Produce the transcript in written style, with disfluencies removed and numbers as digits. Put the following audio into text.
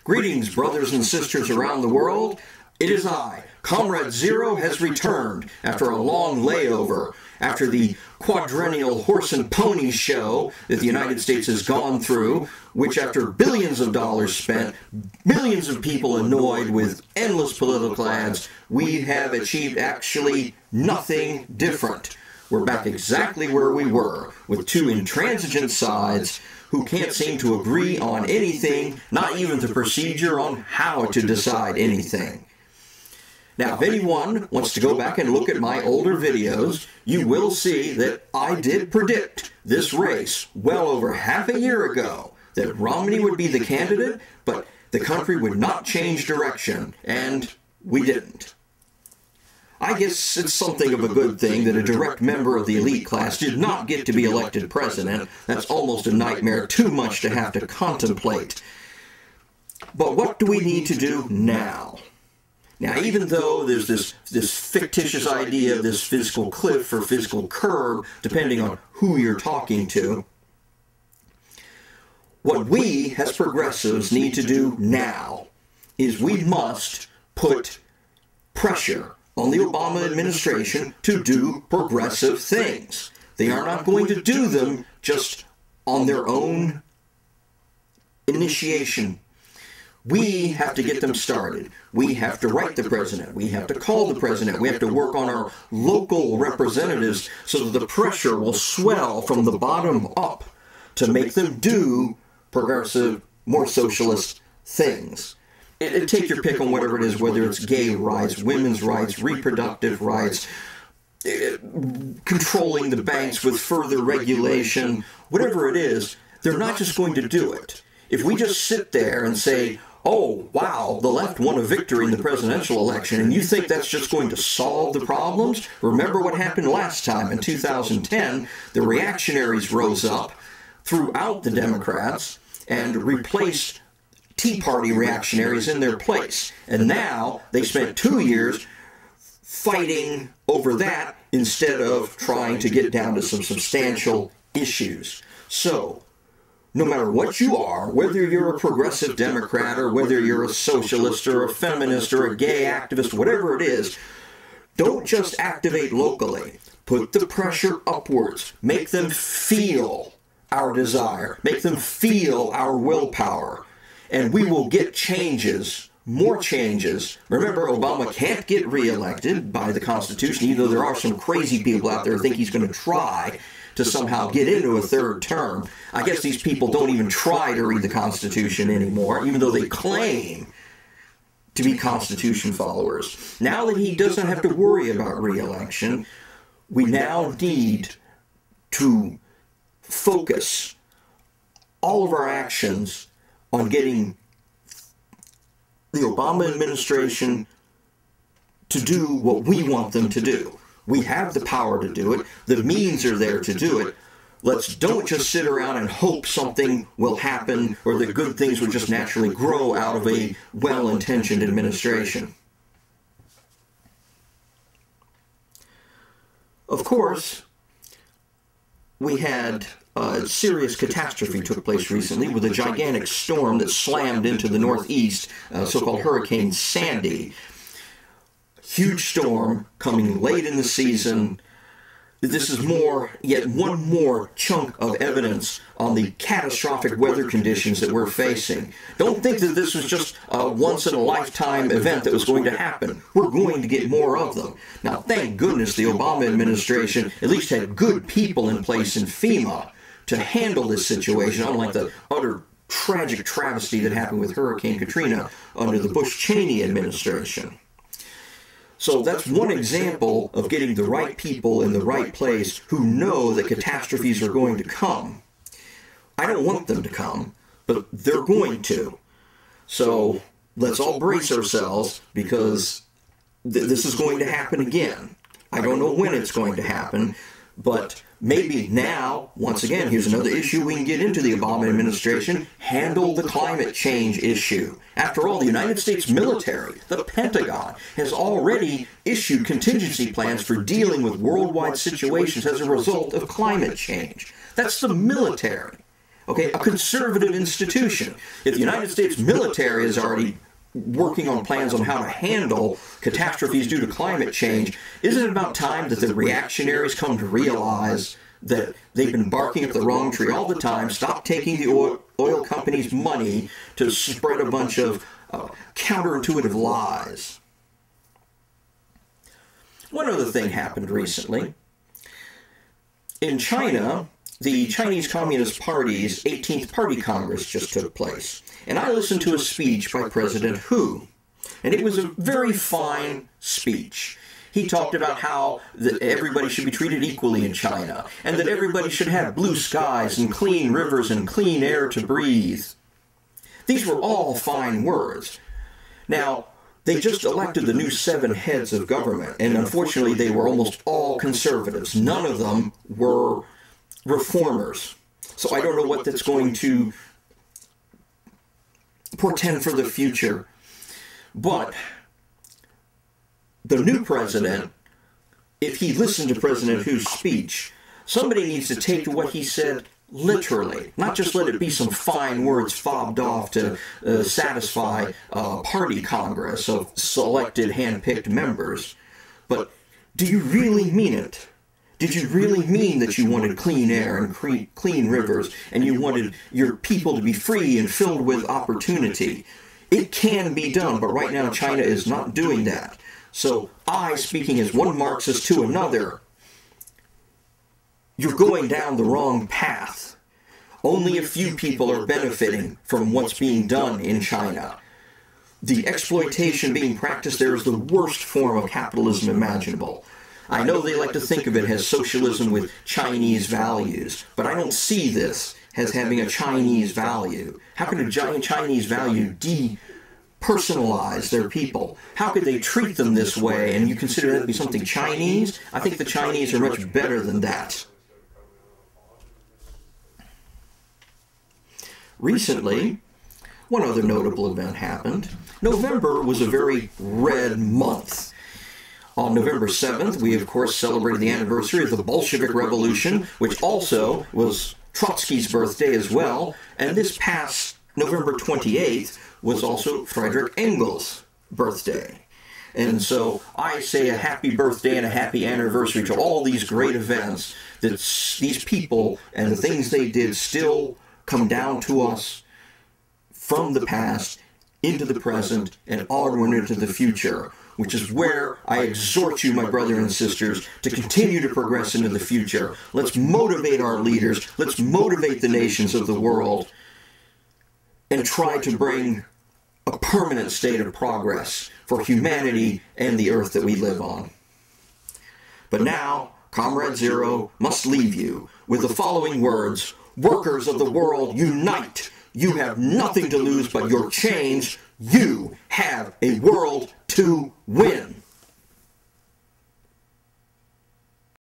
Greetings, brothers and sisters around the world. It is I, Comrade Zero, has returned after a long layover, after the quadrennial horse and pony show that the United States has gone through, which after billions of dollars spent, millions of people annoyed with endless political ads, we have achieved actually nothing different. We're back exactly where we were, with two intransigent sides who can't seem to agree on anything, not even the procedure on how to decide anything. Now, if anyone wants to go back and look at my older videos, you will see that I did predict this race well over half a year ago, that Romney would be the candidate, but the country would not change direction, and we didn't. I guess it's something of a good thing that a direct member of the elite class did not get to be elected president. That's almost a nightmare, too much to have to contemplate. But what do we need to do now? Now, even though there's this fictitious idea of this physical cliff or physical curb, depending on who you're talking to, what we as progressives need to do now is we must put pressure on the Obama administration to do progressive things. They are not going to do them just on their own initiation. We have to get them started. We have to write the president. We have to call the president. We have to work on our local representatives so that the pressure will swell from the bottom up to make them do progressive, more socialist things. Take your pick on whatever it is, whether it's gay rights, women's rights, reproductive rights, controlling the banks with further regulation, whatever it is, they're not just going to do it. If we just sit there and say, oh, wow, the left won a victory in the presidential election, and you think that's just going to solve the problems? Remember what happened last time in 2010. The reactionaries rose up throughout the Democrats and replaced Tea Party reactionaries in their place. And now they spent 2 years fighting over that instead of trying to get down to some substantial issues. So, no matter what you are, whether you're a progressive Democrat or whether you're a socialist or a feminist or a gay activist, whatever it is, don't just activate locally. Put the pressure upwards. Make them feel our desire. Make them feel our willpower. And we will get changes, more changes. Remember, Obama can't get reelected by the Constitution, even though there are some crazy people out there who think he's going to try to somehow get into a third term. I guess these people don't even try to read the Constitution anymore, even though they claim to be Constitution followers. Now that he doesn't have to worry about re-election, we now need to focus all of our actions on getting the Obama administration to do what we want them to do. We have the power to do it. The means are there to do it. Don't just sit around and hope something will happen or that good things will just naturally grow out of a well-intentioned administration. Of course, we had a serious catastrophe took place recently with a gigantic storm that slammed into the Northeast, so-called Hurricane Sandy. Huge storm coming late in the season. This is yet one more chunk of evidence on the catastrophic weather conditions that we're facing. Don't think that this was just a once-in-a-lifetime event that was going to happen. We're going to get more of them. Now, thank goodness the Obama administration at least had good people in place in FEMA to handle this situation, unlike the utter tragic travesty that happened with Hurricane Katrina under the Bush-Cheney administration. So that's one example of getting the right people in the right place who know that catastrophes are going to come. I don't want them to come, but they're going to. So let's all brace ourselves because this is going to happen again. I don't know when it's going to happen, but maybe now, once again, here's another issue we can get into the Obama administration, handle the climate change issue. After all, the United States military, the Pentagon, has already issued contingency plans for dealing with worldwide situations as a result of climate change. That's the military. Okay, a conservative institution. If the United States military is already working on plans on how to handle catastrophes due to climate change, isn't it about time that the reactionaries come to realize that they've been barking up the wrong tree all the time, stop taking the oil companies' money to spread a bunch of counterintuitive lies? One other thing happened recently. In China, the Chinese Communist Party's 18th Party Congress just took place. And I listened to a speech by President Hu. And it was a very fine speech. He talked about how everybody should be treated equally in China, and that everybody should have blue skies and clean rivers and clean air to breathe. These were all fine words. Now, they just elected the new 7 heads of government, and unfortunately they were almost all conservatives. None of them were reformers. So I don't know what that's going to portend for the future. But the new president, if he listened to President Hu's speech, somebody needs to take what he said literally, not just let it be some fine words fobbed off to satisfy a party congress of selected, hand-picked members. But do you really mean it? Did you really mean that you wanted clean air and clean rivers, and you wanted your people to be free and filled with opportunity? It can be done, but right now China is not doing that. So I, speaking as one Marxist to another, you're going down the wrong path. Only a few people are benefiting from what's being done in China. The exploitation being practiced there is the worst form of capitalism imaginable. I know they like to think of it as socialism with Chinese values, but I don't see this as having a Chinese value. How can a giant Chinese value depersonalize their people? How could they treat them this way and you consider that to be something Chinese? I think the Chinese are much better than that. Recently, one other notable event happened. November was a very red month. On November 7th, we of course celebrated the anniversary of the Bolshevik Revolution, which also was Trotsky's birthday as well, and this past November 28th was also Friedrich Engels' birthday. And so I say a happy birthday and a happy anniversary to all these great events, that these people and the things they did still come down to us from the past into the present and onward into the future, which is where I exhort you, my brothers and sisters, to continue to progress into the future. Let's motivate our leaders, let's motivate the nations of the world, and try to bring a permanent state of progress for humanity and the earth that we live on. But now, Comrade Zero must leave you with the following words: workers of the world, unite! You have nothing to lose but your change. You have a world to win.